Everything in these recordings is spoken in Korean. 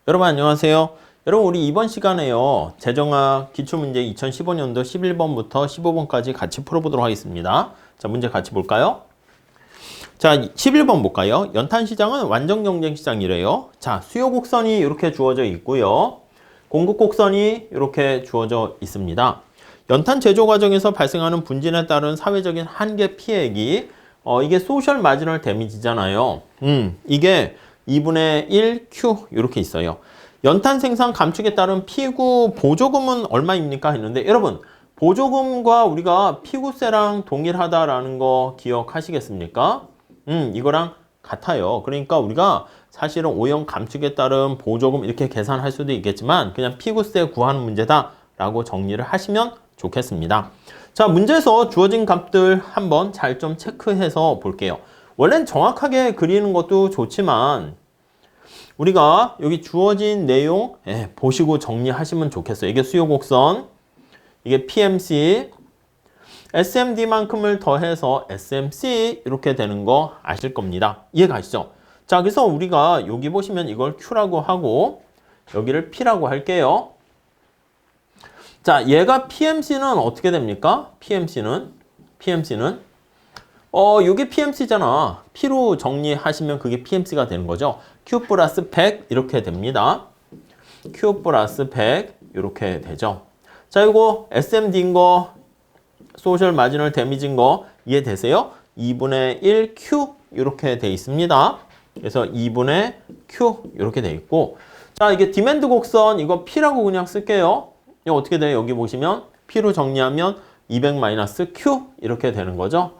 여러분 안녕하세요. 여러분 우리 이번 시간에요. 재정학 기출문제 2015년도 11번부터 15번까지 같이 풀어보도록 하겠습니다. 자, 문제 같이 볼까요? 자, 11번 볼까요? 연탄시장은 완전경쟁시장이래요. 자, 수요곡선이 이렇게 주어져 있고요. 공급곡선이 이렇게 주어져 있습니다. 연탄 제조 과정에서 발생하는 분진에 따른 사회적인 한계 피해액이 이게 소셜 마지널 데미지잖아요. 이게 2분의 1Q 이렇게 있어요. 연탄 생산 감축에 따른 피구 보조금은 얼마입니까? 했는데 여러분 보조금과 우리가 피구세랑 동일하다라는 거 기억하시겠습니까? 이거랑 같아요. 그러니까 우리가 사실은 오염 감축에 따른 보조금 이렇게 계산할 수도 있겠지만 그냥 피구세 구하는 문제다라고 정리를 하시면 좋겠습니다. 자, 문제에서 주어진 값들 한번 잘 좀 체크해서 볼게요. 원래는 정확하게 그리는 것도 좋지만 우리가 여기 주어진 내용 보시고 정리하시면 좋겠어요. 이게 수요곡선, 이게 PMC, SMD만큼을 더해서 SMC 이렇게 되는 거 아실 겁니다. 이해가시죠? 자, 그래서 우리가 여기 보시면 이걸 Q라고 하고 여기를 P라고 할게요. 자, 얘가 PMC는 어떻게 됩니까? PMC는 요게 PMC잖아. P로 정리하시면 그게 PMC가 되는 거죠. Q 플러스 100 이렇게 됩니다. Q 플러스 100 이렇게 되죠. 자, 이거 SMD인 거, 소셜 마지널 데미지인 거 이해되세요? 2분의 1Q 이렇게 돼 있습니다. 그래서 2분의 Q 이렇게 돼 있고, 자, 이게 디맨드 곡선 이거 P라고 그냥 쓸게요. 이거 어떻게 돼요? 여기 보시면 P로 정리하면 200-Q 이렇게 되는 거죠.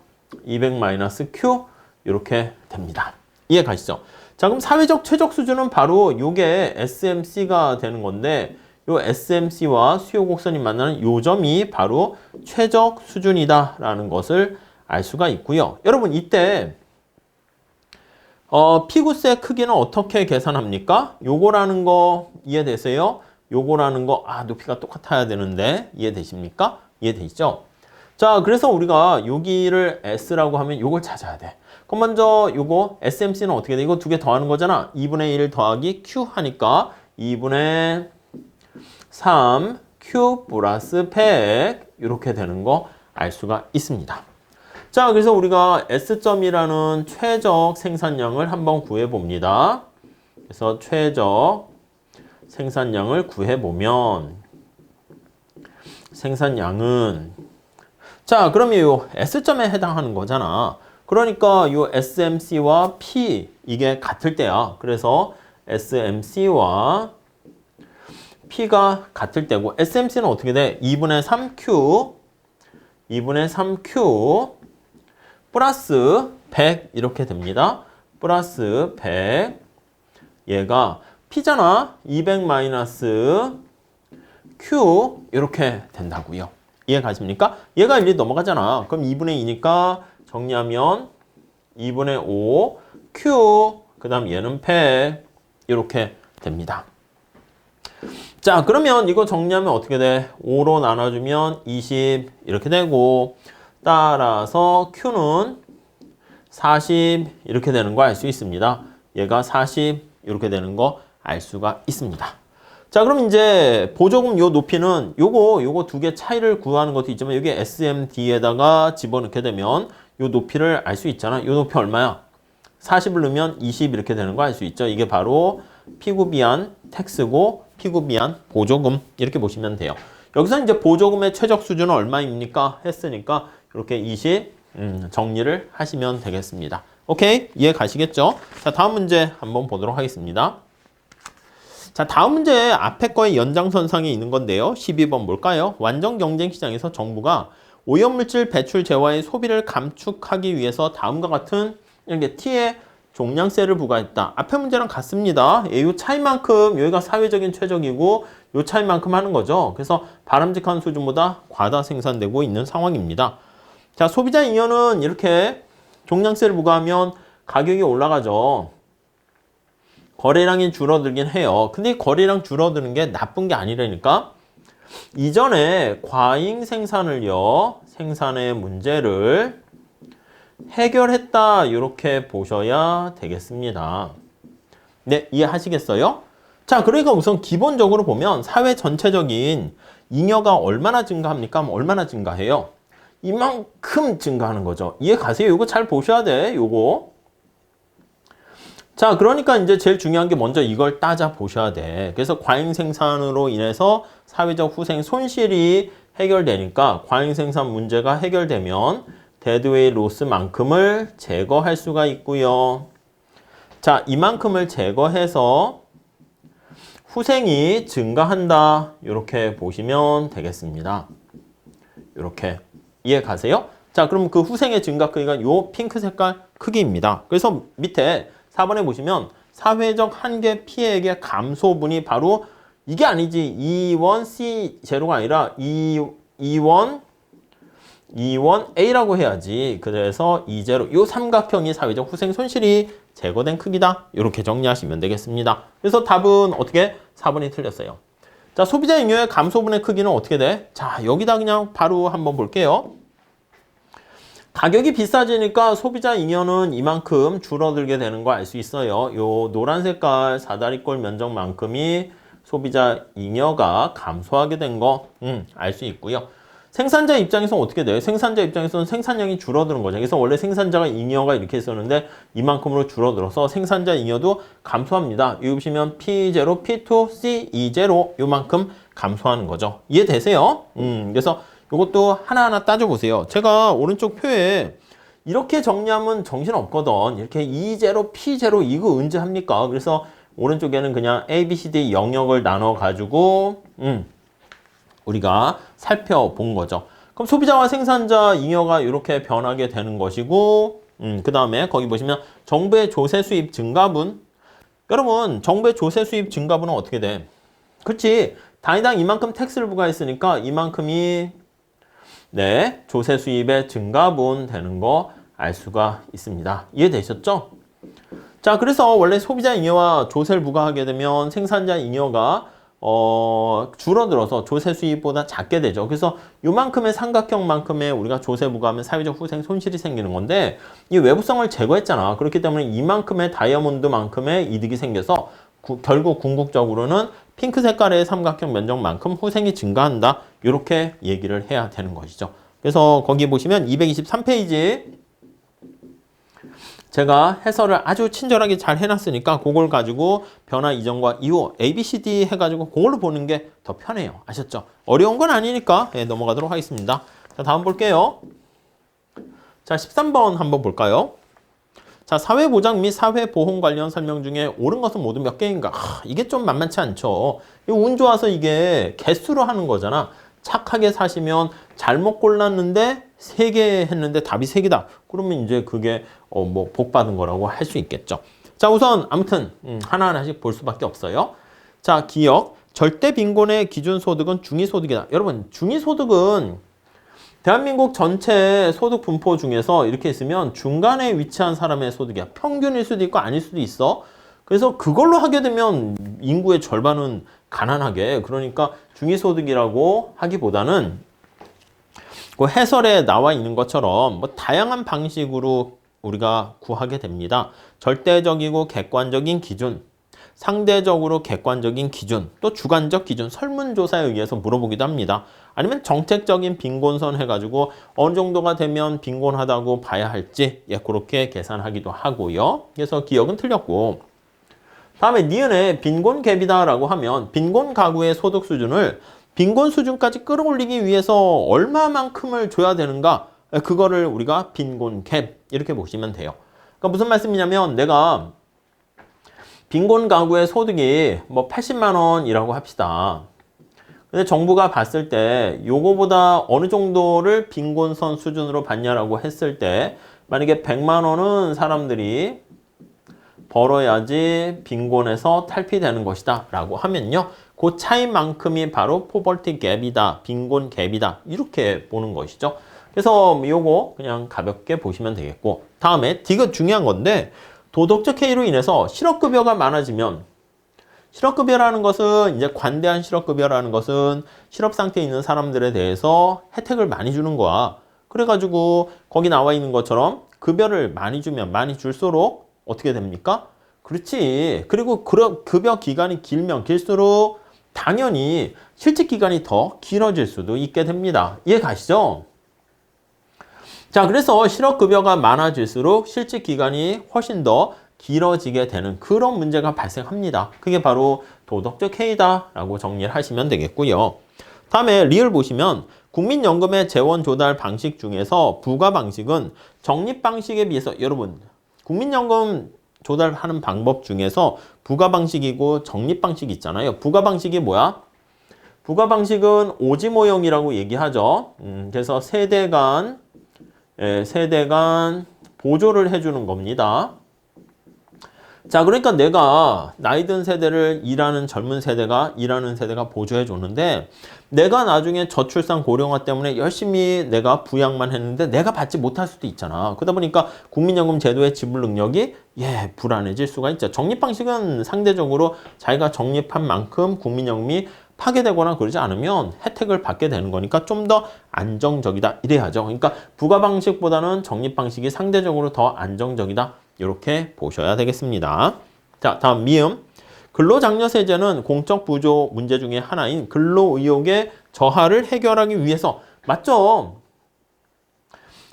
200-Q 이렇게 됩니다. 이해 가시죠? 자, 그럼 사회적 최적 수준은 바로 요게 SMC가 되는 건데 요 SMC와 수요곡선이 만나는 요 점이 바로 최적 수준이다라는 것을 알 수가 있고요. 여러분 이때 피구세 크기는 어떻게 계산합니까? 요거라는 거 이해되세요? 요거라는 거 높이가 똑같아야 되는데 이해되십니까? 이해되시죠? 자, 그래서 우리가 여기를 S라고 하면 요걸 찾아야 돼. 그럼 먼저 요거 SMC는 어떻게 돼? 이거 두 개 더하는 거잖아. 2분의 1 더하기 Q 하니까 2분의 3 Q 플러스 100 이렇게 되는 거 알 수가 있습니다. 자, 그래서 우리가 S점이라는 최적 생산량을 한번 구해봅니다. 그래서 최적 생산량을 구해보면 생산량은 자, 그러면 요 S점에 해당하는 거잖아. 그러니까 요 SMC와 P 이게 같을 때야. 그래서 SMC와 P가 같을 때고 SMC는 어떻게 돼? 2분의 3Q 플러스 100 이렇게 됩니다. 플러스 100 얘가 P잖아. 200-Q 이렇게 된다고요. 이해 가십니까? 얘가 1 넘어가잖아. 그럼 2분의 2니까 정리하면 2분의 5 Q 그 다음 얘는 100 이렇게 됩니다. 자, 그러면 이거 정리하면 어떻게 돼? 5로 나눠주면 20 이렇게 되고 따라서 Q는 40 이렇게 되는 거 알 수 있습니다. 얘가 40 이렇게 되는 거 알 수가 있습니다. 자, 그럼 이제 보조금 요 높이는 요거 두 개 차이를 구하는 것도 있지만 여기 SMD에다가 집어넣게 되면 요 높이를 알 수 있잖아. 요 높이 얼마야? 40을 넣으면 20 이렇게 되는 거 알 수 있죠. 이게 바로 피구비안 텍스고 피구비안 보조금 이렇게 보시면 돼요. 여기서 이제 보조금의 최적 수준은 얼마입니까? 했으니까 이렇게 20 정리를 하시면 되겠습니다. 오케이? 이해 가시겠죠? 자, 다음 문제 한번 보도록 하겠습니다. 자, 다음 문제 앞에 거의 연장선상에 있는 건데요. 12번 뭘까요? 완전 경쟁 시장에서 정부가 오염물질 배출 재화의 소비를 감축하기 위해서 다음과 같은 이렇게 T의 종량세를 부과했다. 앞에 문제랑 같습니다. 이 차이만큼 여기가 사회적인 최적이고 이 차이만큼 하는 거죠. 그래서 바람직한 수준보다 과다 생산되고 있는 상황입니다. 자, 소비자 잉여는 이렇게 종량세를 부과하면 가격이 올라가죠. 거래량이 줄어들긴 해요. 근데 이 거래량 줄어드는 게 나쁜 게 아니라니까. 이전에 과잉 생산의 문제를 해결했다 이렇게 보셔야 되겠습니다. 네, 이해하시겠어요? 자, 그러니까 우선 기본적으로 보면 사회 전체적인 잉여가 얼마나 증가합니까? 얼마나 증가해요? 이만큼 증가하는 거죠. 이해 가세요? 이거 잘 보셔야 돼. 요거. 자, 그러니까 이제 제일 중요한 게 먼저 이걸 따져 보셔야 돼. 그래서 과잉 생산으로 인해서 사회적 후생 손실이 해결되니까 과잉 생산 문제가 해결되면 데드웨이 로스만큼을 제거할 수가 있고요. 자, 이만큼을 제거해서 후생이 증가한다. 이렇게 보시면 되겠습니다. 이렇게 이해 가세요? 자, 그럼 그 후생의 증가 크기가 요 핑크 색깔 크기입니다. 그래서 밑에 4번에 보시면 사회적 한계 피해액의 감소분이 바로 이게 아니지. E1C0가 아니라 E1A라고 해야지. 그래서 E0, 요 삼각형이 사회적 후생 손실이 제거된 크기다. 이렇게 정리하시면 되겠습니다. 그래서 답은 어떻게? 4번이 틀렸어요. 자, 소비자 잉여의 감소분의 크기는 어떻게 돼? 자, 여기다 그냥 바로 한번 볼게요. 가격이 비싸지니까 소비자 잉여는 이만큼 줄어들게 되는 거 알 수 있어요. 요 노란 색깔 사다리꼴 면적만큼이 소비자 잉여가 감소하게 된 거 알 수 있고요. 생산자 입장에서는 어떻게 돼요? 생산자 입장에서는 생산량이 줄어드는 거죠. 그래서 원래 생산자가 잉여가 이렇게 있었는데 이만큼으로 줄어들어서 생산자 잉여도 감소합니다. 여기 보시면 P0, P2, C20 요만큼 감소하는 거죠. 이해되세요? 그래서 이것도 하나하나 따져보세요. 제가 오른쪽 표에 이렇게 정리하면 정신없거든. 이렇게 E0, P0 이거 언제 합니까? 그래서 오른쪽에는 그냥 A, B, C, D 영역을 나눠가지고 우리가 살펴본 거죠. 그럼 소비자와 생산자 잉여가 이렇게 변하게 되는 것이고 그 다음에 거기 보시면 정부의 조세 수입 증가분. 여러분 정부의 조세 수입 증가분은 어떻게 돼? 그렇지. 단위당 이만큼 텍스를 부과했으니까 이만큼이 네 조세 수입의 증가분 되는 거 알 수가 있습니다. 이해되셨죠? 자, 그래서 원래 소비자 잉여와 조세를 부과하게 되면 생산자 잉여가 줄어들어서 조세 수입보다 작게 되죠. 그래서 요만큼의 삼각형만큼의 우리가 조세 부과하면 사회적 후생 손실이 생기는 건데 이 외부성을 제거했잖아. 그렇기 때문에 이만큼의 다이아몬드만큼의 이득이 생겨서 결국 궁극적으로는 핑크 색깔의 삼각형 면적만큼 후생이 증가한다. 이렇게 얘기를 해야 되는 것이죠. 그래서 거기 보시면 223페이지 제가 해설을 아주 친절하게 잘 해놨으니까 그걸 가지고 변화 이전과 이후 A, B, C, D 해가지고 그걸로 보는 게 더 편해요. 아셨죠? 어려운 건 아니니까 넘어가도록 하겠습니다. 자, 다음 볼게요. 자, 13번 한번 볼까요? 자, 사회보장 및 사회보험 관련 설명 중에 옳은 것은 모두 몇 개인가? 이게 좀 만만치 않죠. 운 좋아서 이게 개수로 하는 거잖아. 착하게 사시면 잘못 골랐는데 3개 했는데 답이 3개다. 그러면 이제 그게 뭐 복 받은 거라고 할 수 있겠죠. 자, 우선 아무튼 하나하나씩 볼 수밖에 없어요. 자, 기억. 절대 빈곤의 기준 소득은 중위소득이다. 여러분, 중위소득은 대한민국 전체 소득 분포 중에서 이렇게 있으면 중간에 위치한 사람의 소득이야. 평균일 수도 있고 아닐 수도 있어. 그래서 그걸로 하게 되면 인구의 절반은 가난하게. 그러니까 중위소득이라고 하기보다는 그 해설에 나와 있는 것처럼 뭐 다양한 방식으로 우리가 구하게 됩니다. 절대적이고 객관적인 기준, 상대적으로 객관적인 기준, 또 주관적 기준, 설문조사에 의해서 물어보기도 합니다. 아니면 정책적인 빈곤선 해가지고 어느 정도가 되면 빈곤하다고 봐야 할지 그렇게 계산하기도 하고요. 그래서 기억은 틀렸고 다음에 니은에 빈곤 갭이다라고 하면 빈곤 가구의 소득 수준을 빈곤 수준까지 끌어올리기 위해서 얼마만큼을 줘야 되는가? 그거를 우리가 빈곤 갭 이렇게 보시면 돼요. 그러니까 무슨 말씀이냐면 내가 빈곤 가구의 소득이 뭐 80만 원이라고 합시다. 근데 정부가 봤을 때 요거보다 어느 정도를 빈곤선 수준으로 받냐라고 했을 때 만약에 100만 원은 사람들이 벌어야지 빈곤에서 탈피되는 것이다 라고 하면요. 그 차이만큼이 바로 포벌티 갭이다. 빈곤 갭이다. 이렇게 보는 것이죠. 그래서 요거 그냥 가볍게 보시면 되겠고 다음에 D가 중요한 건데 도덕적 해이로 인해서 실업급여가 많아지면 실업급여라는 것은 이제 관대한 실업급여라는 것은 실업 상태에 있는 사람들에 대해서 혜택을 많이 주는 거야. 그래가지고 거기 나와 있는 것처럼 급여를 많이 주면 많이 줄수록 어떻게 됩니까? 그렇지. 그리고 급여 기간이 길면 길수록 당연히 실직 기간이 더 길어질 수도 있게 됩니다. 이해 가시죠? 자, 그래서 실업급여가 많아질수록 실직 기간이 훨씬 더 길어지게 되는 그런 문제가 발생합니다. 그게 바로 도덕적 해이다라고 정리를 하시면 되겠고요. 다음에 리을 보시면 국민연금의 재원 조달 방식 중에서 부과 방식은 적립 방식에 비해서 여러분 국민연금 조달하는 방법 중에서 부과 방식이고 적립 방식이 있잖아요. 부과 방식이 뭐야? 부과 방식은 오지 모형이라고 얘기하죠. 그래서 세대 간 보조를 해주는 겁니다. 자, 그러니까 내가 나이 든 세대를 일하는 세대가 보조해 줬는데 내가 나중에 저출산 고령화 때문에 열심히 내가 부양만 했는데 내가 받지 못할 수도 있잖아. 그러다 보니까 국민연금 제도의 지불 능력이 불안해질 수가 있죠. 적립 방식은 상대적으로 자기가 적립한 만큼 국민연금이 파괴되거나 그러지 않으면 혜택을 받게 되는 거니까 좀 더 안정적이다 이래야죠. 그러니까 부과 방식보다는 적립 방식이 상대적으로 더 안정적이다. 이렇게 보셔야 되겠습니다. 자, 다음 미음. 근로장려세제는 공적 부조 문제 중에 하나인 근로의욕의 저하를 해결하기 위해서 맞죠?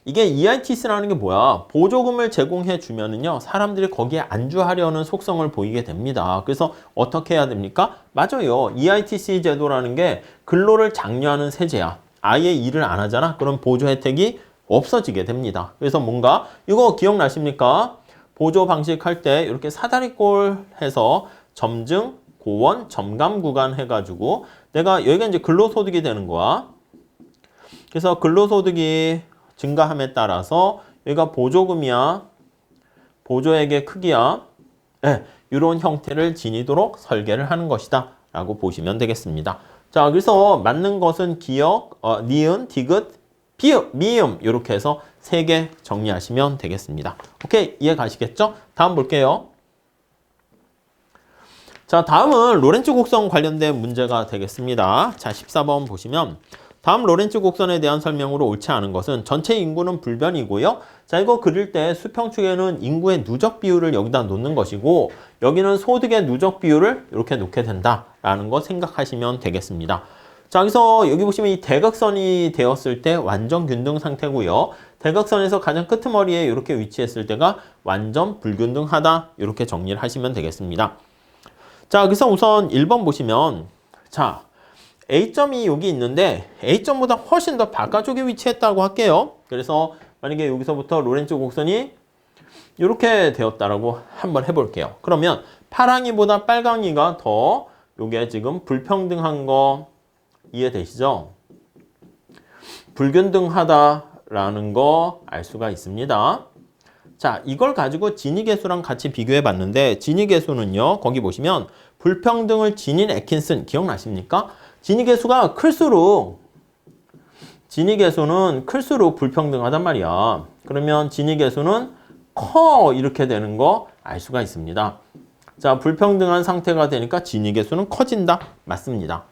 이게 EITC라는 게 뭐야? 보조금을 제공해 주면은요, 사람들이 거기에 안주하려는 속성을 보이게 됩니다. 그래서 어떻게 해야 됩니까? 맞아요. EITC 제도라는 게 근로를 장려하는 세제야. 아예 일을 안 하잖아? 그럼 보조 혜택이 없어지게 됩니다. 그래서 뭔가 이거 기억나십니까? 보조 방식 할 때 이렇게 사다리꼴 해서 점증, 고원, 점감 구간 해가지고 내가 여기가 이제 근로소득이 되는 거야. 그래서 근로소득이 증가함에 따라서 여기가 보조금이야. 보조액의 크기야. 이런 형태를 지니도록 설계를 하는 것이다. 라고 보시면 되겠습니다. 자, 그래서 맞는 것은 기역, 니은, 디귿, 비읍, 미음 이렇게 해서 3개 정리하시면 되겠습니다. 오케이, 이해 가시겠죠? 다음 볼게요. 자, 다음은 로렌츠 곡선 관련된 문제가 되겠습니다. 자, 14번 보시면 다음 로렌츠 곡선에 대한 설명으로 옳지 않은 것은 전체 인구는 불변이고요. 자, 이거 그릴 때 수평축에는 인구의 누적 비율을 여기다 놓는 것이고 여기는 소득의 누적 비율을 이렇게 놓게 된다라는 거 생각하시면 되겠습니다. 자, 여기서 여기 보시면 이 대각선이 되었을 때 완전 균등 상태고요. 대각선에서 가장 끄트머리에 이렇게 위치했을 때가 완전 불균등하다. 이렇게 정리를 하시면 되겠습니다. 자, 그래서 우선 1번 보시면 자, A점이 여기 있는데 A점보다 훨씬 더 바깥쪽에 위치했다고 할게요. 그래서 만약에 여기서부터 로렌츠 곡선이 이렇게 되었다라고 한번 해볼게요. 그러면 파랑이보다 빨강이가 더 요게 지금 불평등한 거 이해되시죠? 불균등하다라는 거 알 수가 있습니다. 자, 이걸 가지고 지니계수랑 같이 비교해 봤는데 지니계수는요. 거기 보시면 불평등을 지닌 애킨슨 기억나십니까? 지니계수가 지니계수는 클수록 불평등하단 말이야. 그러면 지니계수는 커 이렇게 되는 거 알 수가 있습니다. 자, 불평등한 상태가 되니까 지니계수는 커진다. 맞습니다.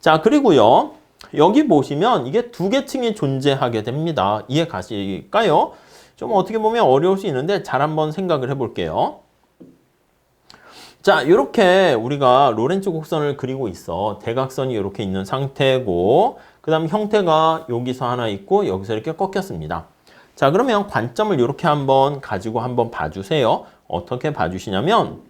자, 그리고요. 여기 보시면 이게 두 계층이 존재하게 됩니다. 이해 가실까요? 좀 어떻게 보면 어려울 수 있는데 잘 한번 생각을 해볼게요. 자, 이렇게 우리가 로렌츠 곡선을 그리고 있어. 대각선이 이렇게 있는 상태고 그 다음 형태가 여기서 하나 있고 여기서 이렇게 꺾였습니다. 자, 그러면 관점을 이렇게 한번 가지고 한번 봐주세요. 어떻게 봐주시냐면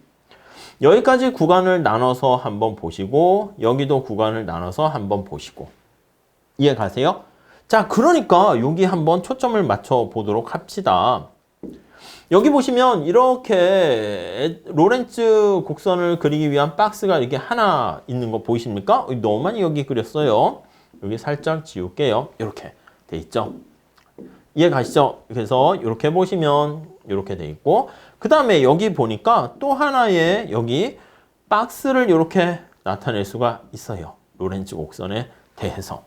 여기까지 구간을 나눠서 한번 보시고 여기도 구간을 나눠서 한번 보시고 이해 가세요? 자, 그러니까 여기 한번 초점을 맞춰 보도록 합시다. 여기 보시면 이렇게 로렌츠 곡선을 그리기 위한 박스가 이렇게 하나 있는 거 보이십니까? 너무 많이 여기 그렸어요. 여기 살짝 지울게요. 이렇게 돼 있죠. 이해 가시죠? 그래서 이렇게 보시면 이렇게 돼 있고 그 다음에 여기 보니까 또 하나의 여기 박스를 이렇게 나타낼 수가 있어요. 로렌츠 곡선에 대해서.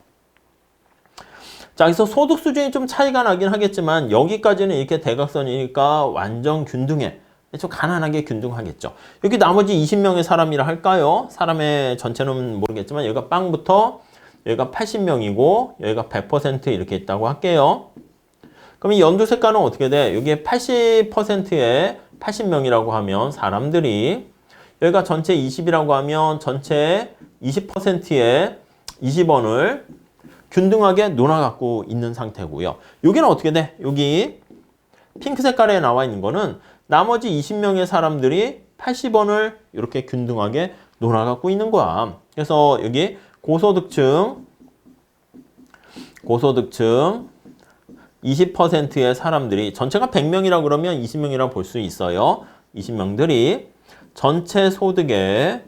자, 그래서 소득 수준이 좀 차이가 나긴 하겠지만 여기까지는 이렇게 대각선이니까 완전 균등해. 좀 가난하게 균등하겠죠. 여기 나머지 20명의 사람이라 할까요? 사람의 전체는 모르겠지만 여기가 빵부터 여기가 80명이고 여기가 100% 이렇게 있다고 할게요. 그럼 이 연두 색깔은 어떻게 돼? 여기에 80%의 80명이라고 하면 사람들이 여기가 전체 20이라고 하면 전체 20%의 20원을 균등하게 놀아갖고 있는 상태고요. 여기는 어떻게 돼? 여기 핑크 색깔에 나와 있는 거는 나머지 20명의 사람들이 80원을 이렇게 균등하게 놀아갖고 있는 거야. 그래서 여기 고소득층 20%의 사람들이 전체가 100명이라고 그러면 20명이라고 볼 수 있어요. 20명들이 전체 소득의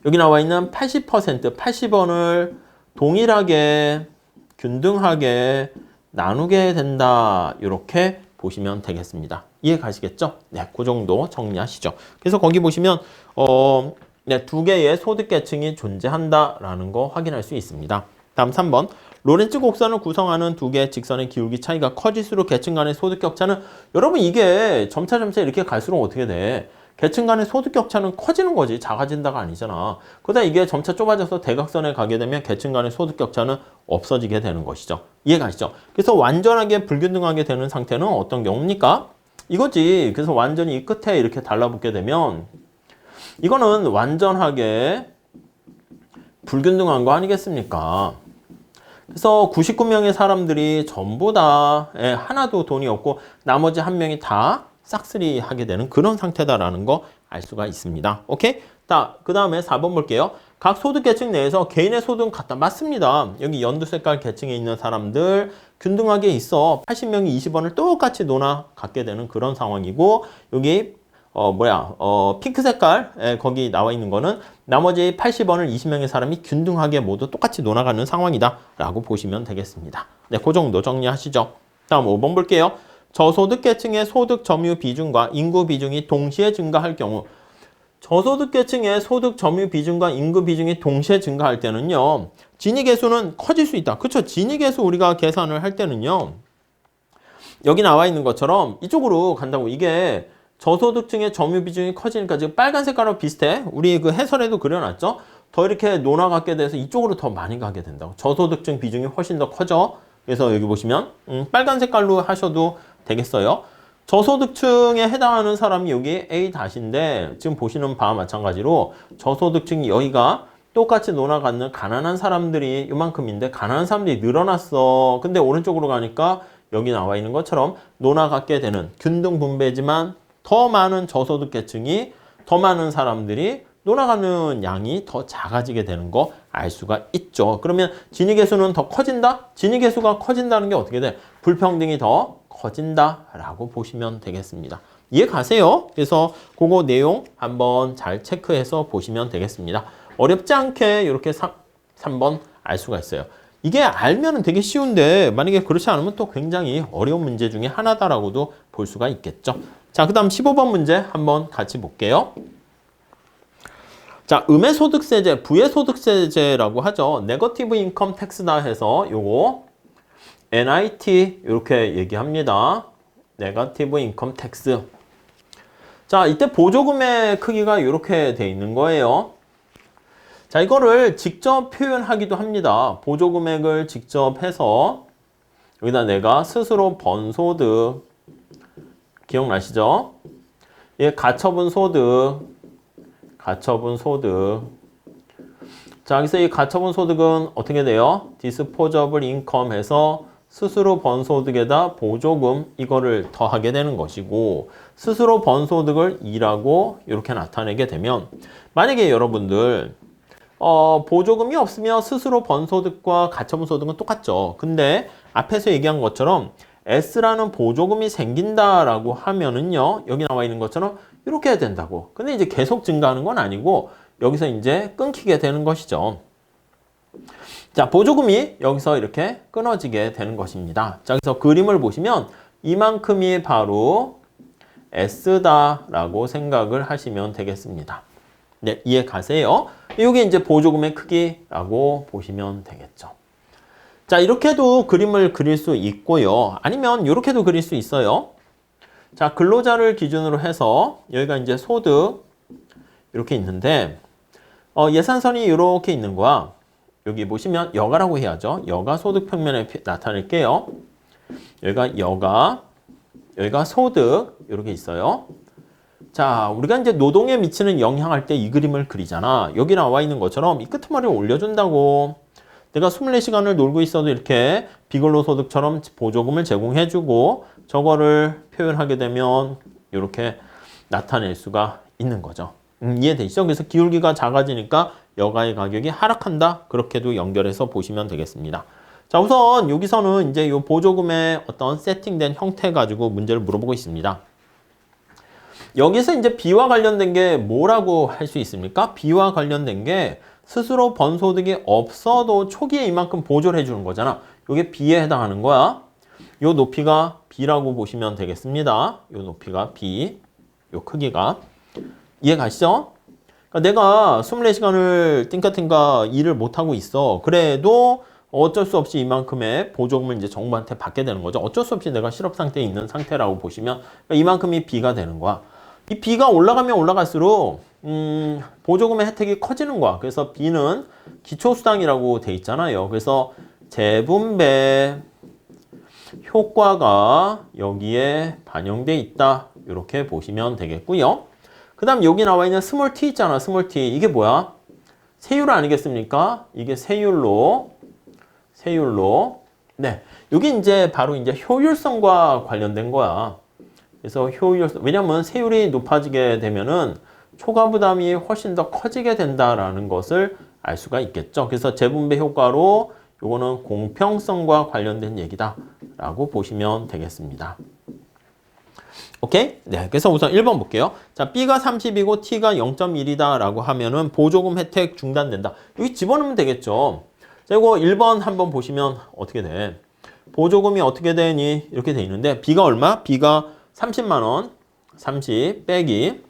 여기 나와 있는 80원을 동일하게 균등하게 나누게 된다. 이렇게 보시면 되겠습니다. 이해 가시겠죠? 네, 그 정도 정리하시죠. 그래서 거기 보시면 네, 두 개의 소득 계층이 존재한다라는 거 확인할 수 있습니다. 다음 3번. 로렌츠 곡선을 구성하는 두 개의 직선의 기울기 차이가 커질수록 계층 간의 소득 격차는 여러분 이게 점차 이렇게 갈수록 어떻게 돼? 계층 간의 소득 격차는 커지는 거지 작아진다가 아니잖아. 그러다 이게 점차 좁아져서 대각선에 가게 되면 계층 간의 소득 격차는 없어지게 되는 것이죠. 이해 가시죠? 그래서 완전하게 불균등하게 되는 상태는 어떤 경우입니까? 이거지. 그래서 완전히 이 끝에 이렇게 달라붙게 되면 이거는 완전하게 불균등한 거 아니겠습니까? 그래서 99명의 사람들이 전부 다 하나도 돈이 없고 나머지 한 명이 다 싹쓸이 하게 되는 그런 상태다라는 거 알 수가 있습니다. 오케이? 자, 그 다음에 4번 볼게요. 각 소득 계층 내에서 개인의 소득은 같다. 맞습니다. 여기 연두 색깔 계층에 있는 사람들 균등하게 있어. 80명이 20원을 똑같이 논아 갖게 되는 그런 상황이고 여기 핑크 색깔 거기 나와 있는 거는 나머지 80원을 20명의 사람이 균등하게 모두 똑같이 논아가는 상황이다 라고 보시면 되겠습니다. 네, 그 정도 정리하시죠. 다음 5번 볼게요. 저소득 계층의 소득 점유 비중과 인구 비중이 동시에 증가할 경우 저소득 계층의 소득 점유 비중과 인구 비중이 동시에 증가할 때는요. 진위 계수는 커질 수 있다. 그렇죠? 진위 계수 우리가 계산을 할 때는요. 여기 나와 있는 것처럼 이쪽으로 간다고 이게 저소득층의 점유 비중이 커지니까 지금 빨간 색깔하고 비슷해. 우리 그 해설에도 그려놨죠? 더 이렇게 논아갖게 돼서 이쪽으로 더 많이 가게 된다고. 저소득층 비중이 훨씬 더 커져. 그래서 여기 보시면 빨간 색깔로 하셔도 되겠어요. 저소득층에 해당하는 사람이 여기 A-인데 지금 보시는 바와 마찬가지로 저소득층이 여기가 똑같이 논아갖는 가난한 사람들이 이만큼인데 가난한 사람들이 늘어났어. 근데 오른쪽으로 가니까 여기 나와 있는 것처럼 논아갖게 되는 균등 분배지만 더 많은 저소득 계층이 더 많은 사람들이 놀아가는 양이 더 작아지게 되는 거 알 수가 있죠. 그러면 진위 계수는 더 커진다? 진위 계수가 커진다는 게 어떻게 돼? 불평등이 더 커진다라고 보시면 되겠습니다. 이해 가세요? 그래서 그거 내용 한번 잘 체크해서 보시면 되겠습니다. 어렵지 않게 이렇게 3번 알 수가 있어요. 이게 알면은 되게 쉬운데 만약에 그렇지 않으면 또 굉장히 어려운 문제 중에 하나다라고도 볼 수가 있겠죠. 자, 그 다음 15번 문제 한번 같이 볼게요. 자, 음의 소득세제, 부의 소득세제라고 하죠. 네거티브 인컴 텍스다 해서 요거 NIT 이렇게 얘기합니다. 네거티브 인컴 텍스. 자, 이때 보조금의 크기가 이렇게 돼 있는 거예요. 자, 이거를 직접 표현하기도 합니다. 보조금액을 직접 해서 여기다 내가 스스로 번 소득 기억나시죠? 예, 가처분 소득. 자, 여기서 이 가처분 소득은 어떻게 돼요? 디스포저블 인컴 해서 스스로 번 소득에다 보조금 이거를 더하게 되는 것이고 스스로 번 소득을 2라고 이렇게 나타내게 되면 만약에 여러분들 보조금이 없으면 스스로 번 소득과 가처분 소득은 똑같죠. 근데 앞에서 얘기한 것처럼 S라는 보조금이 생긴다라고 하면은요. 여기 나와 있는 것처럼 이렇게 해야 된다고. 근데 이제 계속 증가하는 건 아니고 여기서 이제 끊기게 되는 것이죠. 자, 보조금이 여기서 이렇게 끊어지게 되는 것입니다. 자, 그래서 그림을 보시면 이만큼이 바로 S다라고 생각을 하시면 되겠습니다. 네, 이해 가세요? 이게 이제 보조금의 크기라고 보시면 되겠죠. 자, 이렇게도 그림을 그릴 수 있고요. 아니면 이렇게도 그릴 수 있어요. 자, 근로자를 기준으로 해서 여기가 이제 소득 이렇게 있는데 예산선이 이렇게 있는 거야. 여기 보시면 여가라고 해야죠. 여가 소득 평면에 나타낼게요. 여기가 여가, 여기가 소득 이렇게 있어요. 자, 우리가 이제 노동에 미치는 영향할 때 이 그림을 그리잖아. 여기 나와 있는 것처럼 이 끄트머리를 올려준다고. 내가 24시간을 놀고 있어도 이렇게 비근로소득처럼 보조금을 제공해주고 저거를 표현하게 되면 이렇게 나타낼 수가 있는 거죠. 이해되시죠? 그래서 기울기가 작아지니까 여가의 가격이 하락한다. 그렇게도 연결해서 보시면 되겠습니다. 자, 우선 여기서는 이제 이 보조금의 어떤 세팅된 형태 가지고 문제를 물어보고 있습니다. 여기서 이제 B와 관련된 게 뭐라고 할 수 있습니까? B와 관련된 게 스스로 번 소득이 없어도 초기에 이만큼 보조를 해주는 거잖아. 이게 B에 해당하는 거야. 요 높이가 B라고 보시면 되겠습니다. 요 높이가 B, 요 크기가. 이해 가시죠? 그러니까 내가 24시간을 띵까띵까 일을 못하고 있어. 그래도 어쩔 수 없이 이만큼의 보조금을 이제 정부한테 받게 되는 거죠. 어쩔 수 없이 내가 실업 상태에 있는 상태라고 보시면 그러니까 이만큼이 B가 되는 거야. 이 B가 올라가면 올라갈수록 보조금의 혜택이 커지는 거야. 그래서 B는 기초수당이라고 돼 있잖아요. 그래서 재분배 효과가 여기에 반영돼 있다. 이렇게 보시면 되겠고요. 그 다음 여기 나와 있는 스몰 t 있잖아. 스몰 t. 이게 뭐야? 세율 아니겠습니까? 이게 세율로. 네. 여기 이제 바로 이제 효율성과 관련된 거야. 그래서 효율성. 왜냐면 세율이 높아지게 되면은 초과 부담이 훨씬 더 커지게 된다라는 것을 알 수가 있겠죠. 그래서 재분배 효과로 요거는 공평성과 관련된 얘기다라고 보시면 되겠습니다. 오케이? 네. 그래서 우선 1번 볼게요. 자, B가 30이고 T가 0.1이다 라고 하면은 보조금 혜택 중단된다. 여기 집어넣으면 되겠죠. 자, 이거 1번 한번 보시면 어떻게 돼? 보조금이 어떻게 되니? 이렇게 돼 있는데 B가 얼마? B가 30만 원. 30 빼기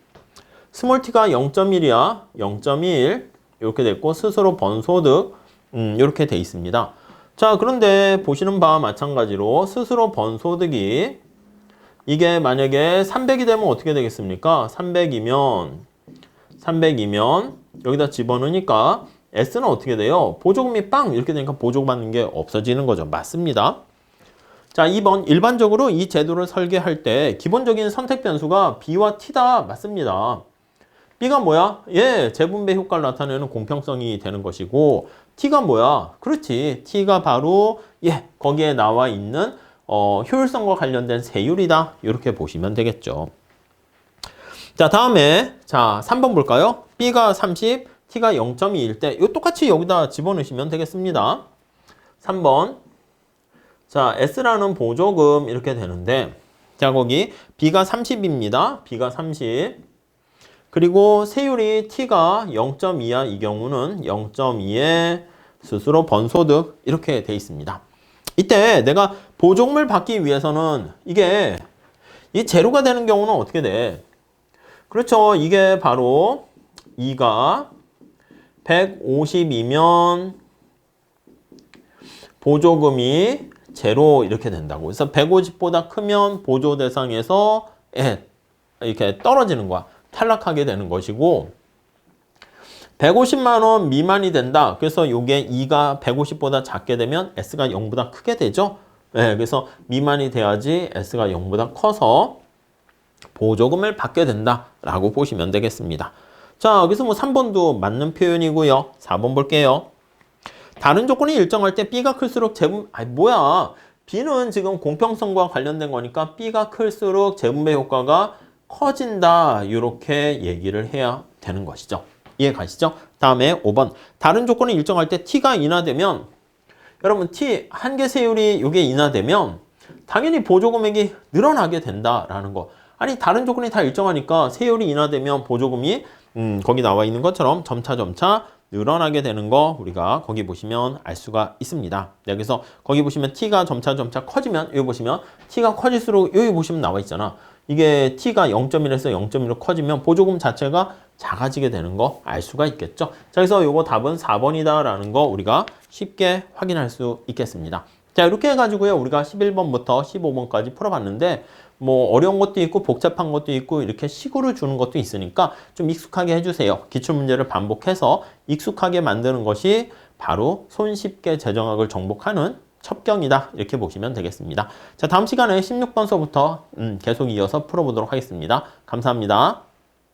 스몰 t가 0.1이야. 0.1 이렇게 됐고 스스로 번 소득 이렇게 돼 있습니다. 자, 그런데 보시는 바와 마찬가지로 스스로 번 소득이 이게 만약에 300이 되면 어떻게 되겠습니까? 300이면 여기다 집어넣으니까 S는 어떻게 돼요? 보조금이 빵 이렇게 되니까 보조받는 게 없어지는 거죠. 맞습니다. 자, 2번 일반적으로 이 제도를 설계할 때 기본적인 선택 변수가 B와 T다. 맞습니다. B가 뭐야? 예, 재분배 효과를 나타내는 공평성이 되는 것이고 T가 뭐야? 그렇지. T가 바로 예, 거기에 나와 있는 효율성과 관련된 세율이다. 이렇게 보시면 되겠죠. 자, 다음에 자, 3번 볼까요? B가 30, T가 0.2일 때 이거 똑같이 여기다 집어넣으시면 되겠습니다. 3번. 자, S라는 보조금 이렇게 되는데 자, 거기 B가 30입니다. B가 30. 그리고 세율이 T가 0.2야. 이 경우는 0.2에 스스로 번 소득 이렇게 돼 있습니다. 이때 내가 보조금을 받기 위해서는 이게 이 제로가 되는 경우는 어떻게 돼? 그렇죠. 이게 바로 2가 150이면 보조금이 제로 이렇게 된다고. 그래서 150보다 크면 보조 대상에서 이렇게 떨어지는 거야. 탈락하게 되는 것이고 150만 원 미만이 된다. 그래서 이게 2가 150보다 작게 되면 S가 0보다 크게 되죠. 네, 그래서 미만이 돼야지 S가 0보다 커서 보조금을 받게 된다라고 보시면 되겠습니다. 자, 여기서 뭐 3번도 맞는 표현이고요. 4번 볼게요. 다른 조건이 일정할 때 B가 클수록 뭐야? B는 지금 공평성과 관련된 거니까 B가 클수록 재분배 효과가 커진다. 이렇게 얘기를 해야 되는 것이죠. 이해 가시죠? 다음에 5번. 다른 조건이 일정할 때 T가 인하되면 여러분 T 한계 세율이 이게 인하되면 당연히 보조 금액이 늘어나게 된다라는 거. 아니 다른 조건이 다 일정하니까 세율이 인하되면 보조금이 거기 나와 있는 것처럼 점차 늘어나게 되는 거 우리가 거기 보시면 알 수가 있습니다. 네, 그래서 거기 보시면 T가 점차 커지면 여기 보시면 T가 커질수록 여기 보시면 나와 있잖아. 이게 T가 0.1에서 0.1로 커지면 보조금 자체가 작아지게 되는 거 알 수가 있겠죠. 자, 그래서 요거 답은 4번이다라는 거 우리가 쉽게 확인할 수 있겠습니다. 자, 이렇게 해가지고요. 우리가 11번부터 15번까지 풀어봤는데 뭐 어려운 것도 있고 복잡한 것도 있고 이렇게 식으로 주는 것도 있으니까 좀 익숙하게 해주세요. 기출문제를 반복해서 익숙하게 만드는 것이 바로 손쉽게 재정학을 정복하는 첩경이다. 이렇게 보시면 되겠습니다. 자, 다음 시간에 16번서부터 계속 이어서 풀어보도록 하겠습니다. 감사합니다.